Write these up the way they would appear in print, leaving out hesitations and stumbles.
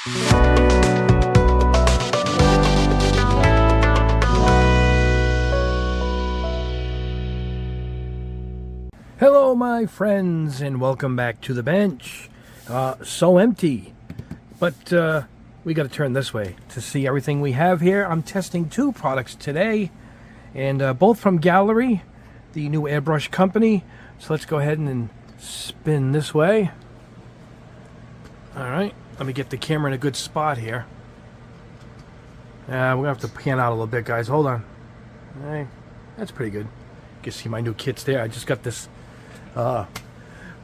Hello my friends, and welcome back to the bench. So empty, but we got to turn this way to see everything we have here. I'm testing two products today, and both from Gaahleri, the new airbrush company. So let's go ahead and spin this way. Alright, let me get the camera in a good spot here. We're gonna have to pan out a little bit, guys. Hold on. Alright, that's pretty good. You can see my new kits there. I just got this the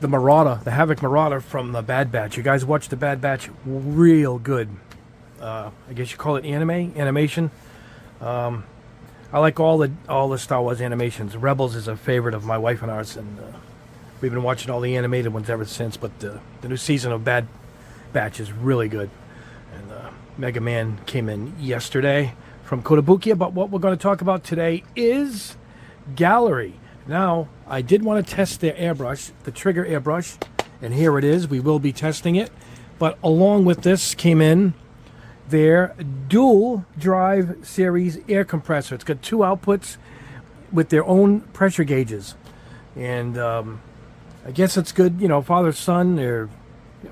Marauder, the Havoc Marauder from the Bad Batch. You guys watch the Bad Batch? Real good. I guess you call it animation. I like all the Star Wars animations. Rebels is a favorite of my wife and ours, and we've been watching all the animated ones ever since. But the new season of Bad Batch is really good. And Mega Man came in yesterday from Kotobukiya. But what we're going to talk about today is Gaahleri. Now, I did want to test their airbrush, the trigger airbrush, and here it is. We will be testing it. But along with this came in their dual drive series air compressor. It's got two outputs with their own pressure gauges. And I guess it's good, you know, father, son, or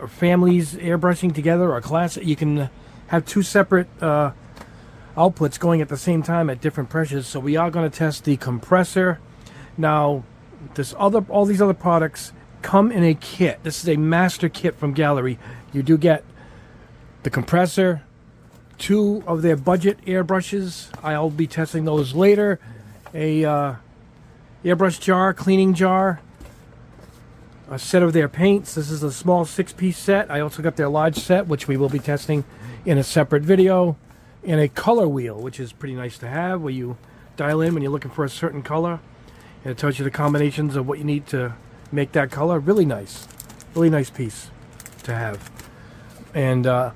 families airbrushing together, or class. You can have two separate outputs going at the same time at different pressures. So we are going to test the compressor. Now, all these other products come in a kit. This is a master kit from Gaahleri. You do get the compressor, two of their budget airbrushes. I'll be testing those later. A airbrush jar, cleaning jar, a set of their paints. This is a small 6-piece set. I also got their large set, which we will be testing in a separate video, and a color wheel, which is pretty nice to have, where you dial in when you're looking for a certain color. And it tells you the combinations of what you need to make that color. Really nice piece to have. And I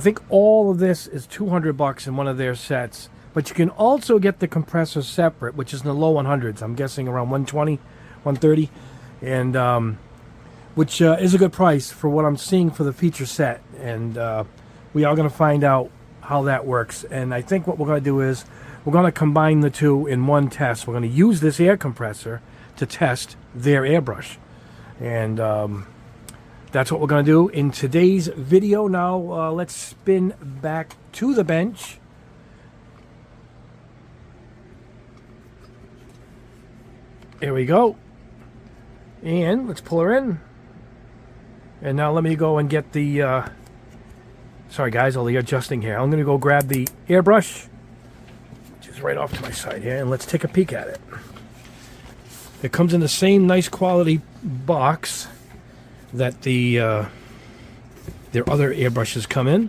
think all of this is $200 in one of their sets. But you can also get the compressor separate, which is in the low 100s. I'm guessing around 120, 130, and which is a good price for what I'm seeing for the feature set. And we are going to find out how that works. And I think what we're going to do is we're going to combine the two in one test. We're going to use this air compressor to test their airbrush. And that's what we're going to do in today's video. Now, let's spin back to the bench. There we go. And let's pull her in. And now let me go and get the... sorry, guys, all the adjusting here. I'm going to go grab the airbrush, right off to my side here, and let's take a peek at it. It comes in the same nice quality box that their other airbrushes come in.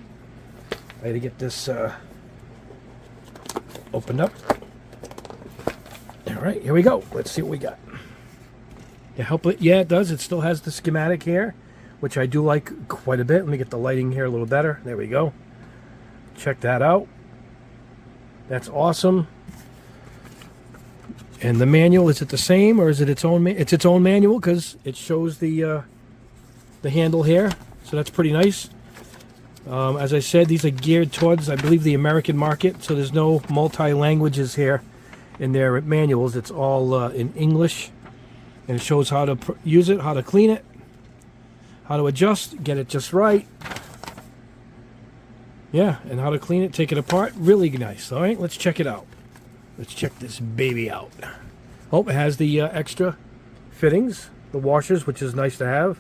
I had to get this opened up. All right, here we go. Let's see what we got. Yeah, it does. It still has the schematic here, which I do like quite a bit. Let me get the lighting here a little better. There we go. Check that out. That's awesome. And the manual, is it the same, or is it its own? It's its own manual, because it shows the handle here. So that's pretty nice. As I said, these are geared towards, I believe, the American market. So there's no multi-languages here in their manuals. It's all in English. And it shows how to use it, how to clean it, how to adjust, get it just right. Yeah, and how to clean it, take it apart. Really nice. All right, let's check it out. Let's check this baby out. Oh, it has the extra fittings, the washers, which is nice to have.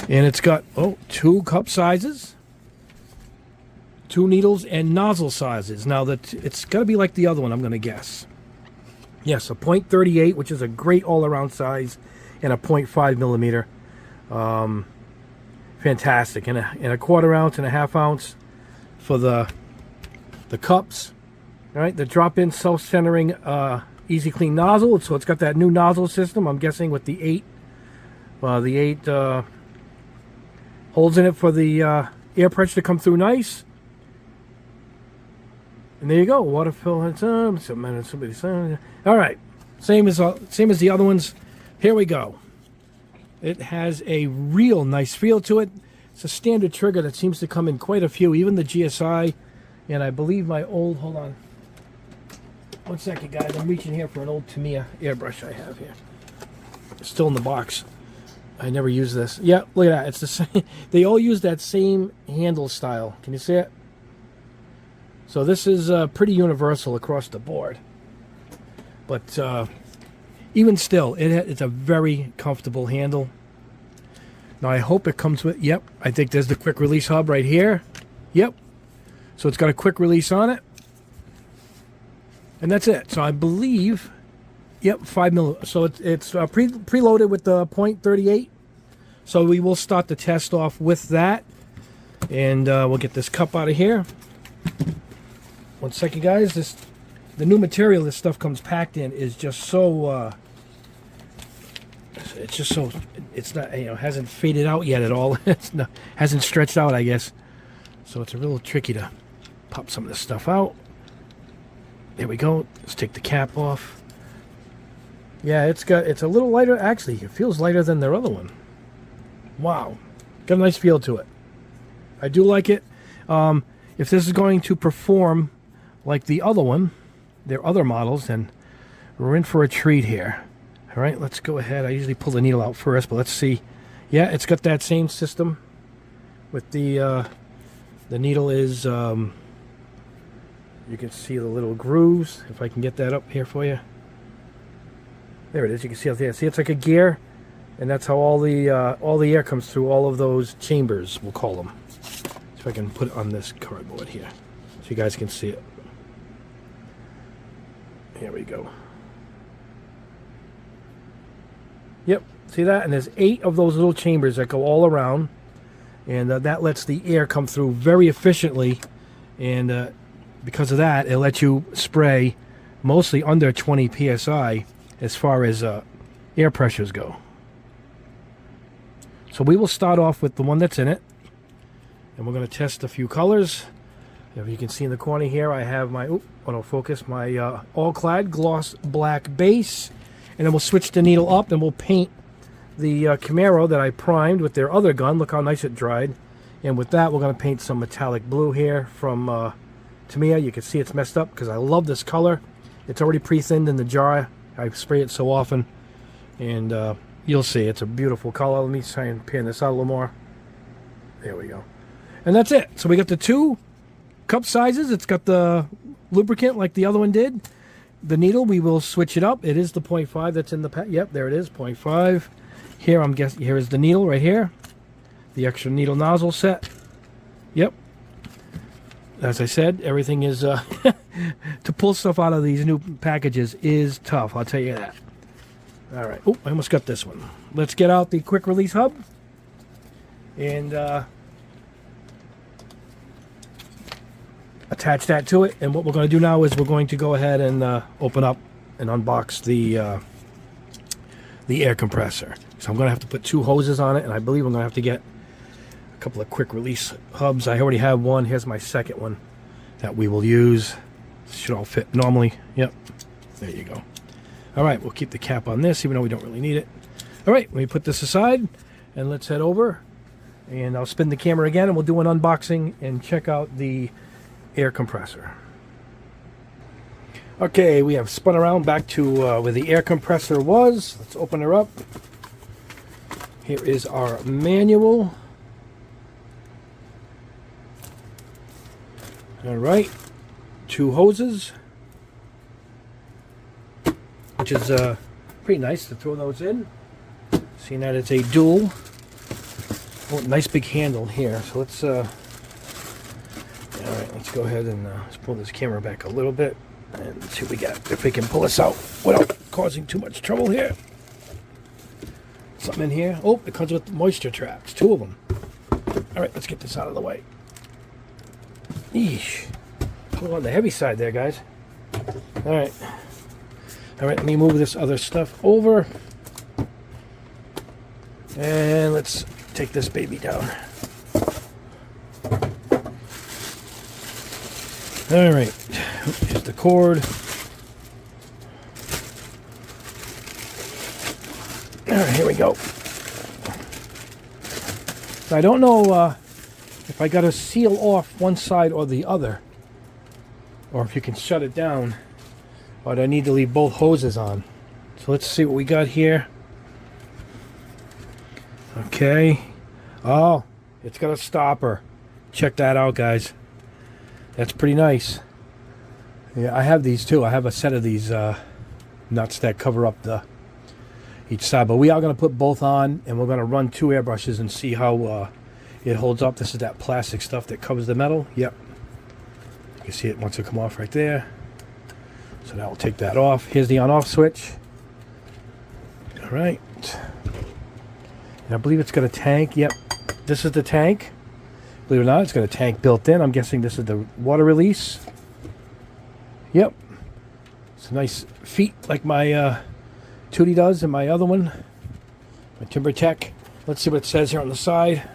And it's got, two cup sizes, two needles, and nozzle sizes. Now, it's got to be like the other one, I'm going to guess. Yes, a .38, which is a great all-around size, and a .5 millimeter. Fantastic. And a quarter ounce and a half ounce for the cups. All right, the drop-in self-centering easy clean nozzle. So it's got that new nozzle system, I'm guessing, with the eight holes in it for the air pressure to come through nice. And there you go, water fill. All right, same as the other ones. Here we go. It has a real nice feel to it. It's a standard trigger that seems to come in quite a few, even the GSI, and I believe my old, hold on. 1 second, guys. I'm reaching here for an old Tamiya airbrush I have here. It's still in the box. I never use this. Yeah, look at that. It's the same. They all use that same handle style. Can you see it? So this is pretty universal across the board. But even still, it's a very comfortable handle. Now I hope it comes with, yep, I think there's the quick release hub right here. Yep. So it's got a quick release on it. And that's it. So I believe, yep, 5mm. So it's preloaded with the .38. So we will start the test off with that. And we'll get this cup out of here. 1 second, guys. The new material this stuff comes packed in is just so, it's just so, it's not, hasn't faded out yet at all. It's not, hasn't stretched out, I guess. So it's a little tricky to pop some of this stuff out. There we go. Let's take the cap off. Yeah, it's a little lighter. Actually, it feels lighter than their other one. Wow. Got a nice feel to it. I do like it. If this is going to perform like the other one, their other models, then we're in for a treat here. All right, let's go ahead. I usually pull the needle out first, but let's see. Yeah, it's got that same system with the needle is... you can see the little grooves, if I can get that up here for you. There it is. You can see out there. See, it's like a gear, and that's how all the air comes through all of those chambers, we'll call them. So if I can put it on this cardboard here, so you guys can see it. Here we go. Yep, see that? And there's 8 of those little chambers that go all around, and that lets the air come through very efficiently, and because of that, it lets you spray mostly under 20 psi as far as air pressures go. So we will start off with the one that's in it, and we're going to test a few colors. If you can see in the corner here, I have my autofocus, my all-clad gloss black base, and then we'll switch the needle up and we'll paint the Camaro that I primed with their other gun. Look how nice it dried. And with that, we're going to paint some metallic blue here from Tamiya. You can see it's messed up because I love this color. It's already pre-thinned in the jar. I spray it so often, and you'll see it's a beautiful color. Let me try and pan this out a little more. There we go. And that's it. So we got the 2 cup sizes. It's got the lubricant like the other one did. The needle, we will switch it up. It is the 0.5 that's in the pack. Yep, there it is, 0.5. Here, I'm guessing, here is the needle right here. The extra needle nozzle set. Yep. As I said, everything is, to pull stuff out of these new packages is tough, I'll tell you that. All right. Oh, I almost got this one. Let's get out the quick release hub. And attach that to it. And what we're going to do now is we're going to go ahead and open up and unbox the air compressor. So I'm going to have to put 2 hoses on it, and I believe I'm going to have to get a couple of quick release hubs. I already have one. Here's my second one that we will use. Should all fit normally. Yep. There you go. All right, we'll keep the cap on this, even though we don't really need it. All right, let me put this aside, and let's head over. And I'll spin the camera again, and we'll do an unboxing and check out the air compressor. Okay, we have spun around back to where the air compressor was. Let's open her up. Here is our manual. All right, 2 hoses, which is pretty nice to throw those in. Seeing that it's a dual. Oh, nice big handle here. So let's all right, let's go ahead and let's pull this camera back a little bit and see what we got. If we can pull this out without causing too much trouble here. Something in here. Oh, it comes with moisture traps, 2 of them. All right, let's get this out of the way. Eesh. Pull on the heavy side there, guys. All right. All right, let me move this other stuff over. And let's take this baby down. All right. Here's the cord. All right, here we go. I don't know if I got to seal off one side or the other, or if you can shut it down, but I need to leave both hoses on. So let's see what we got here. Okay. Oh, it's got a stopper. Check that out, guys. That's pretty nice. Yeah, I have these too. I have a set of these nuts that cover up each side. But we are going to put both on, and we're going to run 2 airbrushes and see how it holds up. This is that plastic stuff that covers the metal. Yep. You can see it once it come off right there. So now we'll take that off. Here's the on-off switch. All right. And I believe it's got a tank. Yep. This is the tank. Believe it or not, it's got a tank built in. I'm guessing this is the water release. Yep. It's a nice feet like my Tootie does and my other one. My Timber Tech. Let's see what it says here on the side.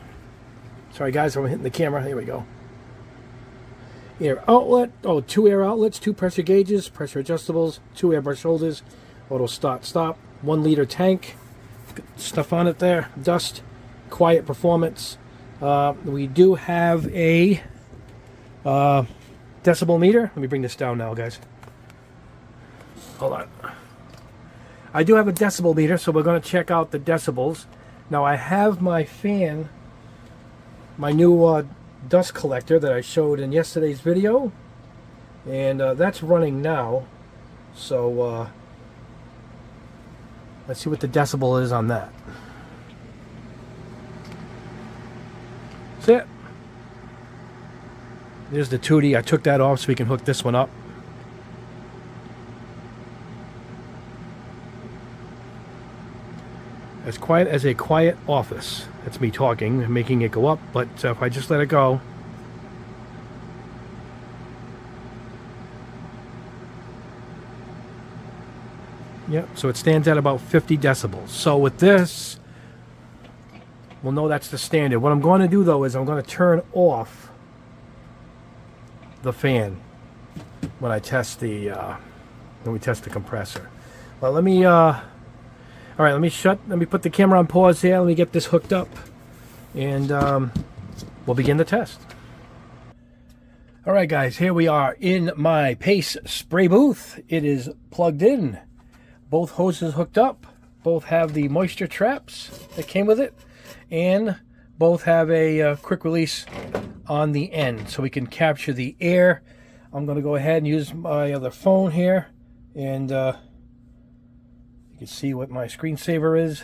Sorry guys, I'm hitting the camera. Here we go. Air outlet. Oh, 2 air outlets, 2 pressure gauges, pressure adjustables, 2 airbrush holders, auto stop, 1 liter tank. Stuff on it there. Dust. Quiet performance. We do have a decibel meter. Let me bring this down now, guys. Hold on. I do have a decibel meter, so we're going to check out the decibels. Now I have my fan, my new dust collector that I showed in yesterday's video, and that's running now. So let's see what the decibel is on that. That's it. There's the Tootie. I took that off so we can hook this one up. As quiet as a quiet office. That's me talking and making it go up, but if I just let it go. Yep, so it stands at about 50 decibels. So with this, we'll know that's the standard. What I'm going to do though is I'm going to turn off the fan when I test the when we test the compressor. Well, let me all right, let me put the camera on pause here. Let me get this hooked up, and we'll begin the test. All right, guys, here we are in my Pace spray booth. It is plugged in. Both hoses hooked up. Both have the moisture traps that came with it, and both have a quick release on the end, so we can capture the air. I'm going to go ahead and use my other phone here, and you can see what my screensaver is.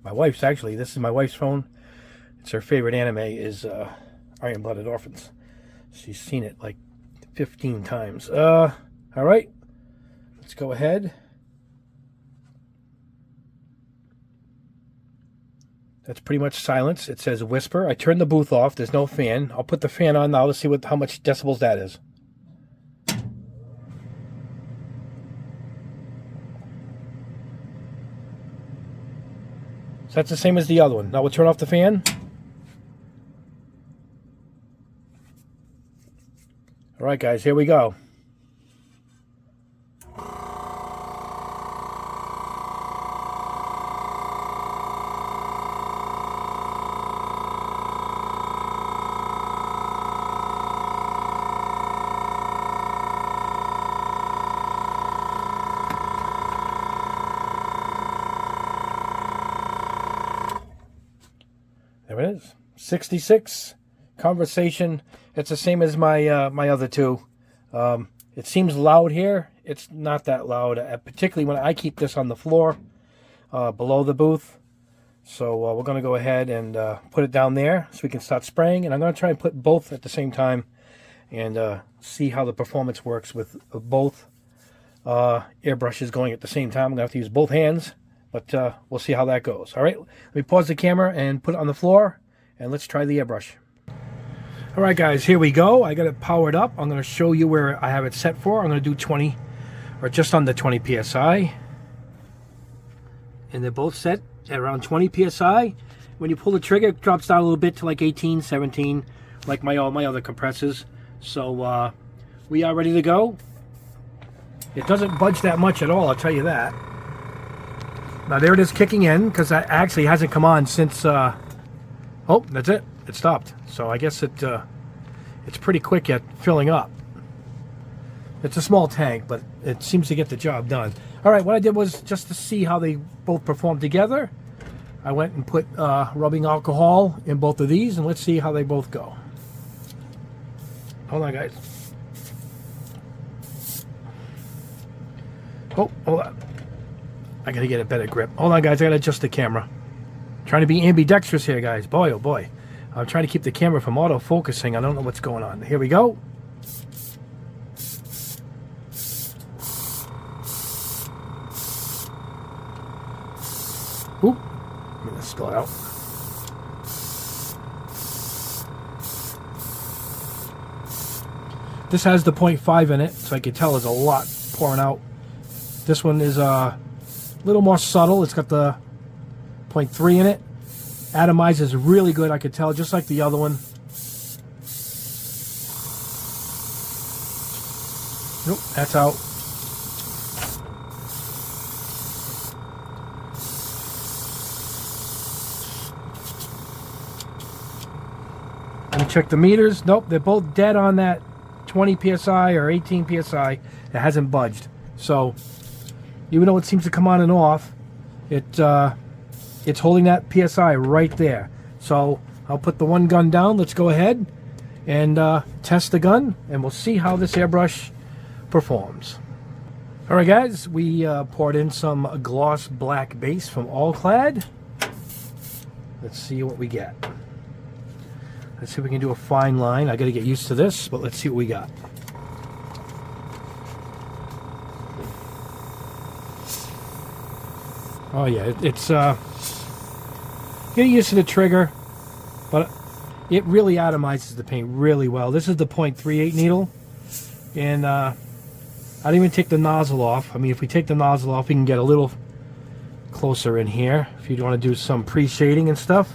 My wife's actually. This is my wife's phone. It's her favorite anime is Iron-Blooded Orphans. She's seen it like 15 times. All right, let's go ahead. That's pretty much silence. It says whisper. I turned the booth off. There's no fan. I'll put the fan on now to see how much decibels that is. So that's the same as the other one. Now we'll turn off the fan. All right, guys, here we go. There it is. 66. Conversation. It's the same as my my other two. It seems loud here. It's not that loud, particularly when I keep this on the floor below the booth. So we're going to go ahead and put it down there so we can start spraying. And I'm going to try and put both at the same time and see how the performance works with both airbrushes going at the same time. I'm going to have to use both hands, but we'll see how that goes. All right, let me pause the camera and put it on the floor, and let's try the airbrush. All right, guys, here we go. I got it powered up. I'm going to show you where I have it set for. I'm going to do 20, or just under 20 psi. And they're both set at around 20 psi. When you pull the trigger, it drops down a little bit to like 18, 17, like all my other compressors. So we are ready to go. It doesn't budge that much at all, I'll tell you that. Now there it is kicking in, because that actually hasn't come on since, oh, Oh, that's it. It stopped. So I guess it's pretty quick at filling up. It's a small tank, but it seems to get the job done. All right, what I did was just to see how they both perform together. I went and put rubbing alcohol in both of these, and let's see how they both go. Hold on, guys. Oh, hold on. I gotta get a better grip. Hold on, guys. I gotta adjust the camera. Trying to be ambidextrous here, guys. Boy, oh boy. I'm trying to keep the camera from auto-focusing. I don't know what's going on. Here we go. Oop. I'm gonna spill it out. This has the 0.5 in it, so I can tell there's a lot pouring out. This one is a little more subtle. It's got the 0.3 in it. Atomizes really good, I could tell, just like the other one. Nope, that's out. Let me check the meters. Nope, they're both dead on that 20 psi or 18 psi. It hasn't budged. So, even though it seems to come on and off, it's holding that psi right there. So I'll put the one gun down. Let's go ahead and test the gun, and we'll see how this airbrush performs. All right, guys, we poured in some gloss black base from Allclad. Let's see what we get. Let's see if we can do a fine line. I got to get used to this, but let's see what we got. Oh yeah, it's getting used to the trigger, but it really atomizes the paint really well. This is the 0.38 needle, and I didn't even take the nozzle off. I mean, if we take the nozzle off, we can get a little closer in here if you want to do some pre-shading and stuff.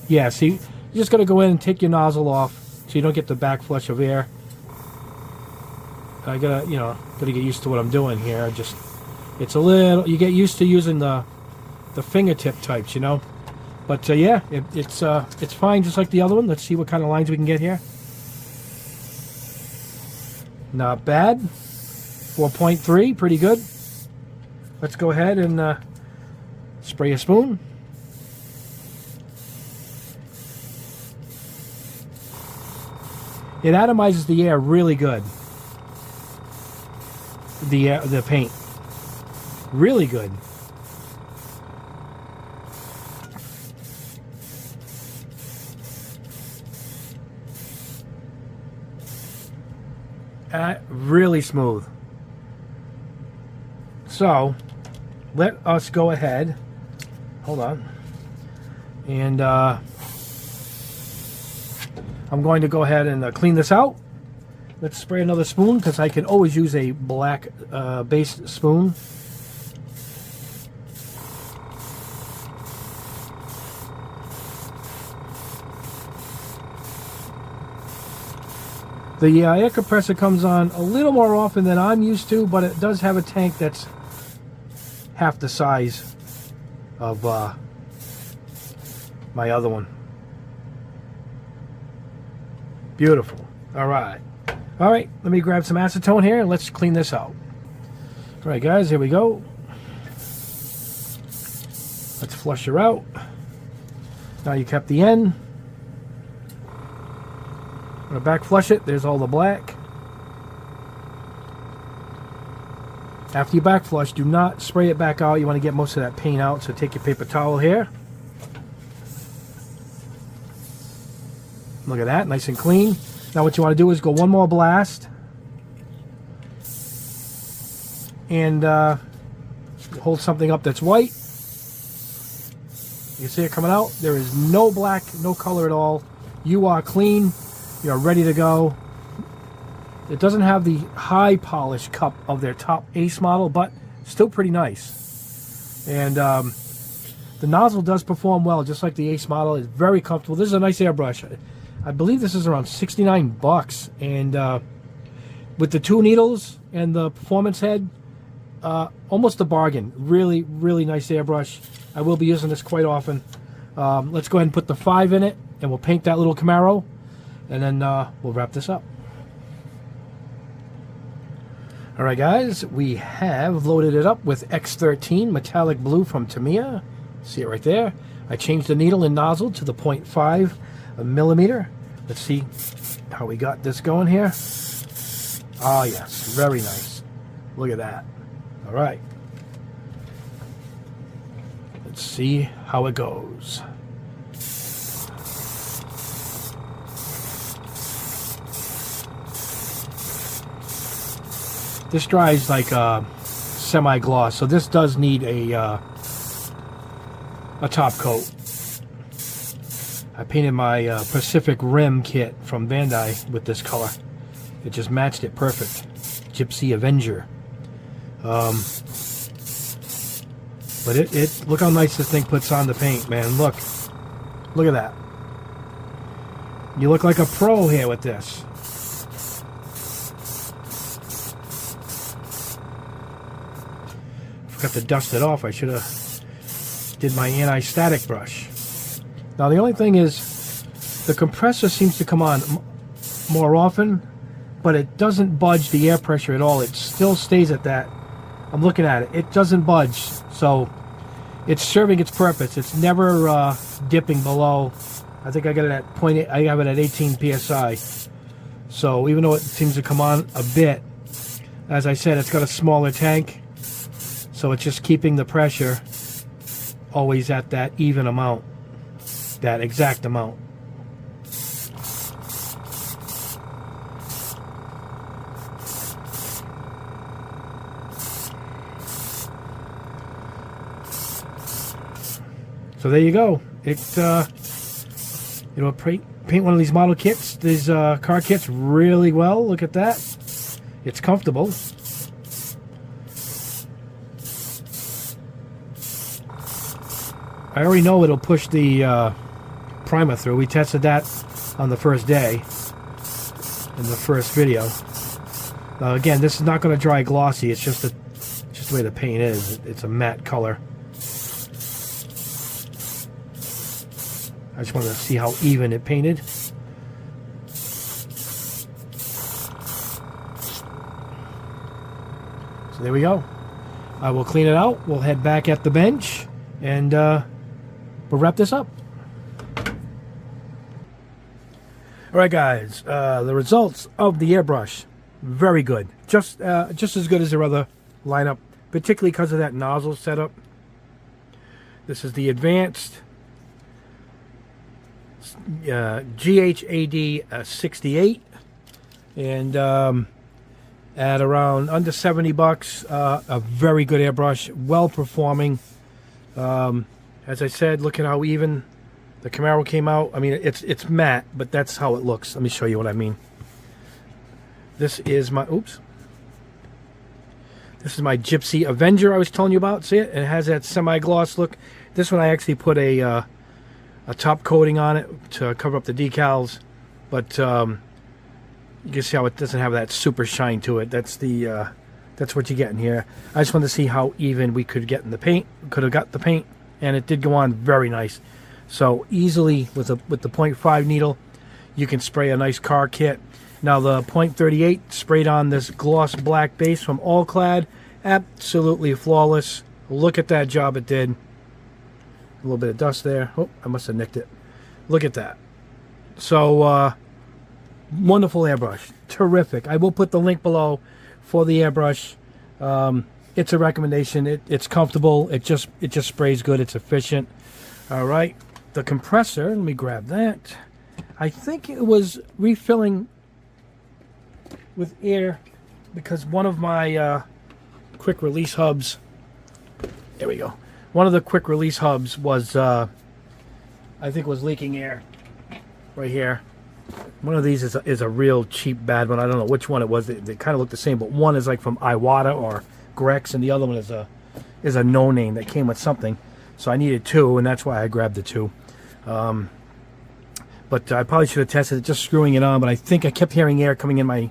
Yeah, see, you just got to go in and take your nozzle off so you don't get the backflush of air. I gotta get used to what I'm doing here. It's a little, you get used to using the fingertip types, you know. But yeah, it's fine, just like the other one. Let's see what kind of lines we can get here. Not bad. 4.3, pretty good. Let's go ahead and spray a spoon. It atomizes the air really good. The paint. Really good. Really smooth. So, let us go ahead. Hold on. And I'm going to go ahead and clean this out. Let's spray another spoon, because I can always use a black base spoon. The air compressor comes on a little more often than I'm used to, but it does have a tank that's half the size of my other one. Beautiful. All right, let me grab some acetone here and let's clean this out. All right, guys, here we go. Let's flush her out. Now you kept the end. I'm gonna back flush it. There's all the black. After you back flush, do not spray it back out. You want to get most of that paint out, so take your paper towel here. Look at that, nice and clean. Now what you want to do is go one more blast. And hold something up that's white. You see it coming out? There is no black, no color at all. You are clean. You're ready to go. It doesn't have the high polish cup of their top Ace model, but still pretty nice. And the nozzle does perform well, just like the Ace model. It's very comfortable. This is a nice airbrush. I believe this is around 69 bucks. And with the 2 needles and the performance head, almost a bargain. Really, really nice airbrush. I will be using this quite often. Let's go ahead and put the 5 in it, and we'll paint that little Camaro, and then we'll wrap this up. Alright guys, we have loaded it up with X13 metallic blue from Tamiya. See it right there. I changed the needle and nozzle to the 0.5 millimeter. Let's see how we got this going here. Oh yes, very nice. Look at that. Alright. Let's see how it goes. This dries like semi-gloss, so this does need a top coat. I painted my Pacific Rim kit from Bandai with this color. It just matched it perfect. Gypsy Avenger. But it look how nice this thing puts on the paint, man. Look at that. You look like a pro here with this. Forgot to dust it off. I should have did my anti-static brush. Now the only thing is, the compressor seems to come on more often, but it doesn't budge the air pressure at all. It still stays at that. I'm looking at it. It doesn't budge, so it's serving its purpose. It's never dipping below. I think I got it at 0.8. I have it at 18 psi. So even though it seems to come on a bit, as I said, it's got a smaller tank, so it's just keeping the pressure always at that even amount, that exact amount. So there you go. It'll paint one of these model kits, these car kits, really well. Look at that. It's comfortable. I already know it'll push the primer through. We tested that on the first day in the first video. Again, this is not going to dry glossy. It's just the way the paint is. It's a matte color. I just wanted to see how even it painted. So there we go. I will clean it out. We'll head back at the bench, and we'll wrap this up. Alright guys, the results of the airbrush, very good. Just as good as their other lineup, particularly because of that nozzle setup. This is the advanced GHAD 68, and at around under $70, a very good airbrush, well performing. As I said, look at how even the Camaro came out. I mean, it's matte, but that's how it looks. Let me show you what I mean. This is my This is my Gypsy Avenger I was telling you about. See it? It has that semi-gloss look. This one I actually put a top coating on it to cover up the decals, but you can see how it doesn't have that super shine to it. That's what you get in here. I just wanted to see how even we could get in the paint. Could have got the paint, and it did go on very nice. So easily with the 0.5 needle, you can spray a nice car kit. Now the 0.38 sprayed on this gloss black base from All Clad, absolutely flawless. Look at that job it did. A little bit of dust there. Oh, I must have nicked it. Look at that. So wonderful airbrush, terrific. I will put the link below for the airbrush. It's a recommendation. It's comfortable. It just sprays good. It's efficient. All right, the compressor. Let me grab that. I think it was refilling with air because one of my quick release hubs. There we go. One of the quick release hubs was, I think, was leaking air right here. One of these is a real cheap bad one. I don't know which one it was. They kind of look the same, but one is like from Iwata or Grex, and the other one is a no name that came with something. So I needed two, and that's why I grabbed the two. But I probably should have tested it, just screwing it on. But I think I kept hearing air coming in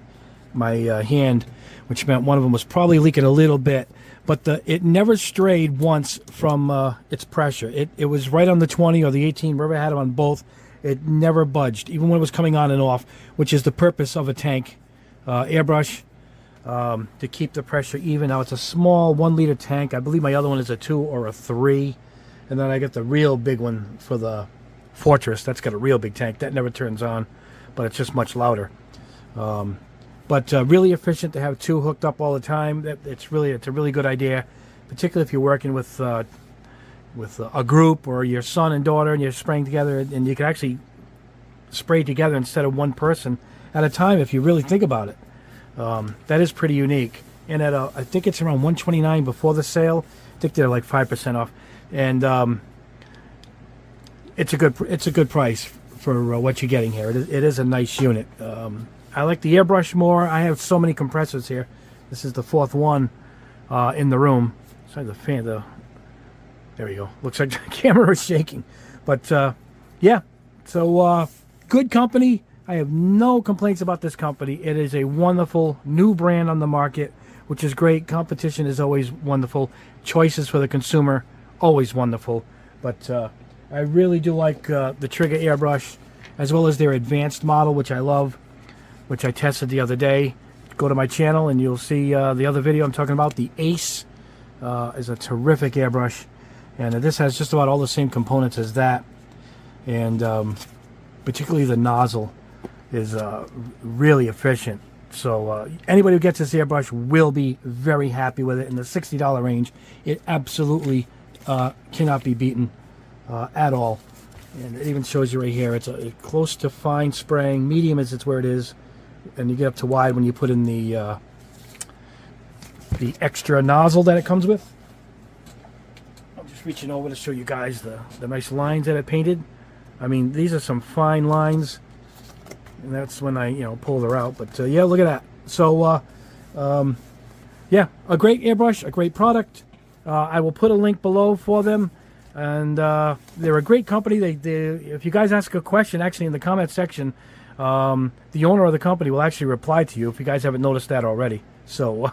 my hand, which meant one of them was probably leaking a little bit. but it never strayed once from its pressure. It was right on the 20 or the 18, wherever I had it on both. It never budged, even when it was coming on and off, which is the purpose of a tank airbrush, to keep the pressure even. Now it's a small 1 liter tank. I believe my other one is a 2 or a 3, and then I get the real big one for the Fortress. That's got a real big tank that never turns on, but it's just much louder. But really efficient to have 2 hooked up all the time. It's a really good idea, particularly if you're working with a group or your son and daughter, and you're spraying together, and you can actually spray together instead of one person at a time if you really think about it. That is pretty unique. And at I think it's around $129 before the sale. I think they're like 5% off, and it's a good price for what you're getting here. It is a nice unit. I like the airbrush more. I have so many compressors here. This is the 4th one in the room. Sorry, the fan. There we go. Looks like the camera is shaking, but yeah. So good company. I have no complaints about this company. It is a wonderful new brand on the market, which is great. Competition is always wonderful. Choices for the consumer, always wonderful. But I really do like the Trigger airbrush, as well as their advanced model, which I love, which I tested the other day. Go to my channel and you'll see the other video I'm talking about. The Ace is a terrific airbrush, and this has just about all the same components as that, and particularly the nozzle is really efficient. So anybody who gets this airbrush will be very happy with it. In the $60 range, it absolutely cannot be beaten at all. And it even shows you right here, it's close to fine spraying. Medium is where it is, and you get up to wide when you put in the extra nozzle that it comes with. I'm just reaching over to show you guys the nice lines that it painted. I mean, these are some fine lines, and that's when I pulled her out. But yeah, look at that. So yeah, a great airbrush, a great product. I will put a link below for them, and they're a great company. They if you guys ask a question, actually in the comment section, the owner of the company will actually reply to you if you guys haven't noticed that already. So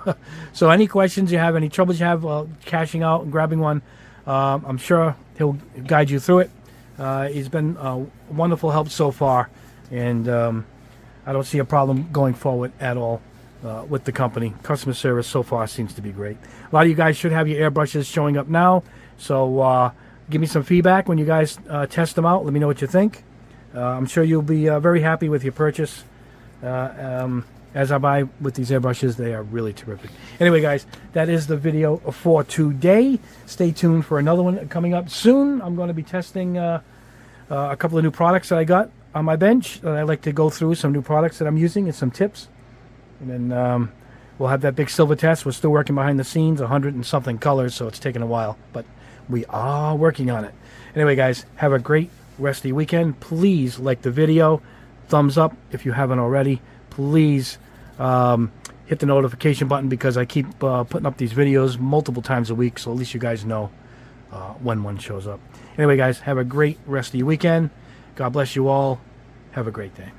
so any questions you have, any troubles you have cashing out and grabbing one, I'm sure he'll guide you through it. He's been a wonderful help so far, and I don't see a problem going forward at all with the company. Customer service so far seems to be great. A lot of you guys should have your airbrushes showing up now, so give me some feedback when you guys test them out. Let me know what you think. I'm sure you'll be very happy with your purchase. As I buy with these airbrushes, they are really terrific. Anyway, guys, that is the video for today. Stay tuned for another one coming up soon. I'm going to be testing a couple of new products that I got on my bench. I like to go through some new products that I'm using and some tips. And then we'll have that big silver test. We're still working behind the scenes, 100 and something colors, so it's taking a while. But we are working on it. Anyway, guys, have a great rest of your weekend. Please like the video. Thumbs up if you haven't already. Please hit the notification button, because I keep putting up these videos multiple times a week, so at least you guys know when one shows up. Anyway, guys, have a great rest of your weekend. God bless you all. Have a great day.